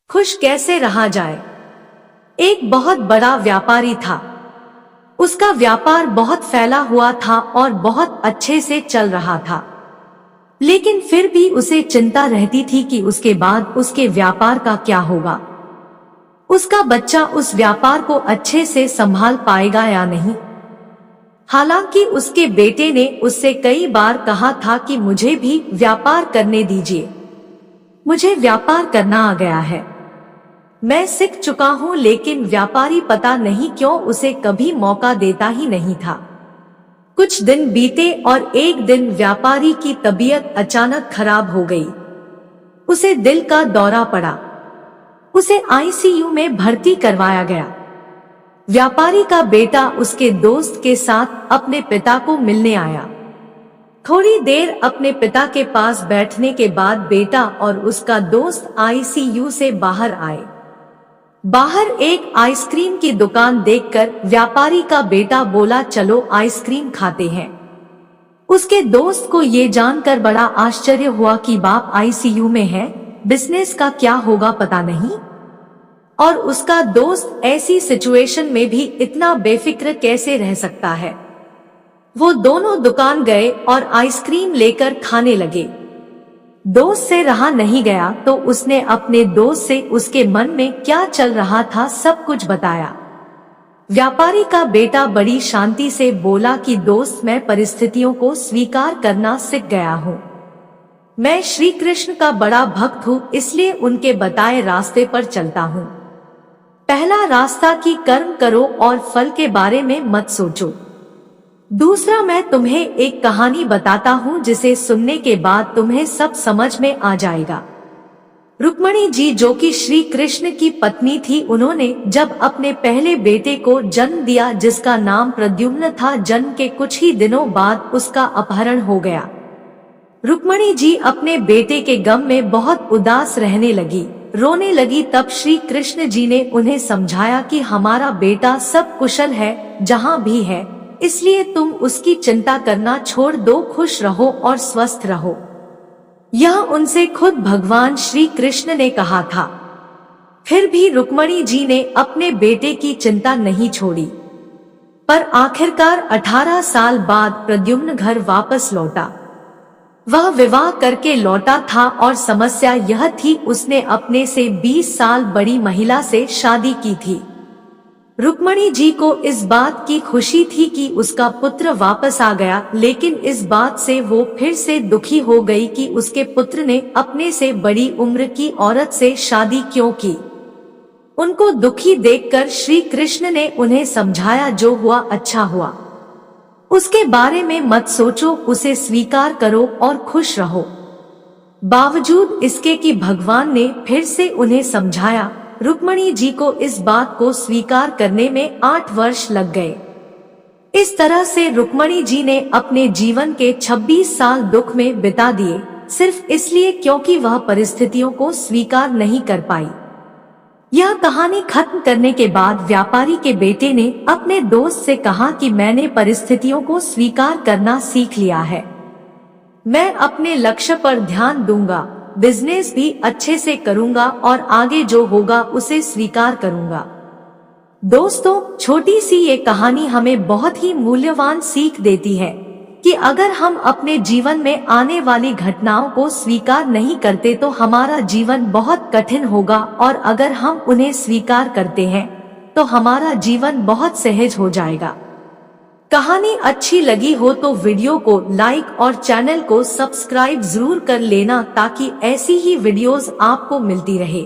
खुश कैसे रहा जाए। एक बहुत बड़ा व्यापारी था। उसका व्यापार बहुत फैला हुआ था और बहुत अच्छे से चल रहा था, लेकिन फिर भी उसे चिंता रहती थी कि उसके बाद उसके व्यापार का क्या होगा। उसका बच्चा उस व्यापार को अच्छे से संभाल पाएगा या नहीं। हालांकि उसके बेटे ने उससे कई बार कहा था कि मुझे भी व्यापार करने दीजिए, मुझे व्यापार करना आ गया है, मैं सीख चुका हूँ। लेकिन व्यापारी पता नहीं क्यों उसे कभी मौका देता ही नहीं था। कुछ दिन बीते और एक दिन व्यापारी की तबीयत अचानक खराब हो गई। उसे दिल का दौरा पड़ा। उसे आईसीयू में भर्ती करवाया गया। व्यापारी का बेटा उसके दोस्त के साथ अपने पिता को मिलने आया। थोड़ी देर अपने पिता के पास बैठने के बाद बेटा और उसका दोस्त आईसीयू से बाहर आए। बाहर एक आइसक्रीम की दुकान देखकर व्यापारी का बेटा बोला, चलो आइसक्रीम खाते हैं। उसके दोस्त को ये जानकर बड़ा आश्चर्य हुआ कि बाप आईसीयू में है, बिजनेस का क्या होगा पता नहीं। और उसका दोस्त ऐसी सिचुएशन में भी इतना बेफिक्र कैसे रह सकता है। वो दोनों दुकान गए और आइसक्रीम लेकर खाने लगे। दोस्त से रहा नहीं गया तो उसने अपने दोस्त से उसके मन में क्या चल रहा था सब कुछ बताया। व्यापारी का बेटा बड़ी शांति से बोला कि दोस्त, मैं परिस्थितियों को स्वीकार करना सीख गया हूँ। मैं श्री कृष्ण का बड़ा भक्त हूँ, इसलिए उनके बताए रास्ते पर चलता हूँ। पहला रास्ता कि कर्म करो और फल के बारे में मत सोचो। दूसरा, मैं तुम्हें एक कहानी बताता हूँ जिसे सुनने के बाद तुम्हें सब समझ में आ जाएगा। रुक्मणी जी जो कि श्री कृष्ण की पत्नी थी, उन्होंने जब अपने पहले बेटे को जन्म दिया जिसका नाम प्रद्युम्न था, जन्म के कुछ ही दिनों बाद उसका अपहरण हो गया। रुक्मणी जी अपने बेटे के गम में बहुत उदास रहने लगी, रोने लगी। तब श्री कृष्ण जी ने उन्हें समझाया कि हमारा बेटा सब कुशल है जहाँ भी है, इसलिए तुम उसकी चिंता करना छोड़ दो, खुश रहो और स्वस्थ रहो। यह उनसे खुद भगवान श्री कृष्ण ने कहा था। फिर भी रुक्मणी जी ने अपने बेटे की चिंता नहीं छोड़ी। पर आखिरकार 18 साल बाद प्रद्युम्न घर वापस लौटा। वह विवाह करके लौटा था और समस्या यह थी, उसने अपने से 20 साल बड़ी महिला से शादी की थी। रुक्मणी जी को इस बात की खुशी थी कि उसका पुत्र वापस आ गया, लेकिन इस बात से वो फिर से दुखी हो गई कि उसके पुत्र ने अपने से बड़ी उम्र की औरत से शादी क्यों की। उनको दुखी देखकर श्री कृष्ण ने उन्हें समझाया, जो हुआ अच्छा हुआ, उसके बारे में मत सोचो, उसे स्वीकार करो और खुश रहो। बावजूद इसके कि भगवान ने फिर से उन्हें समझाया, रुक्मणी जी को इस बात को स्वीकार करने में 8 वर्ष लग गए। इस तरह से रुक्मणी जी ने अपने जीवन के 26 साल दुख में बिता दिए, सिर्फ इसलिए क्योंकि वह परिस्थितियों को स्वीकार नहीं कर पाई। यह कहानी खत्म करने के बाद व्यापारी के बेटे ने अपने दोस्त से कहा कि मैंने परिस्थितियों को स्वीकार करना सीख लिया है, मैं अपने लक्ष्य पर ध्यान दूंगा, बिजनेस भी अच्छे से करूंगा और आगे जो होगा उसे स्वीकार करूंगा। दोस्तों, छोटी सी ये कहानी हमें बहुत ही मूल्यवान सीख देती है कि अगर हम अपने जीवन में आने वाली घटनाओं को स्वीकार नहीं करते तो हमारा जीवन बहुत कठिन होगा, और अगर हम उन्हें स्वीकार करते हैं तो हमारा जीवन बहुत सहज हो जाएगा। कहानी अच्छी लगी हो तो वीडियो को लाइक और चैनल को सब्सक्राइब जरूर कर लेना ताकि ऐसी ही वीडियोस आपको मिलती रहे।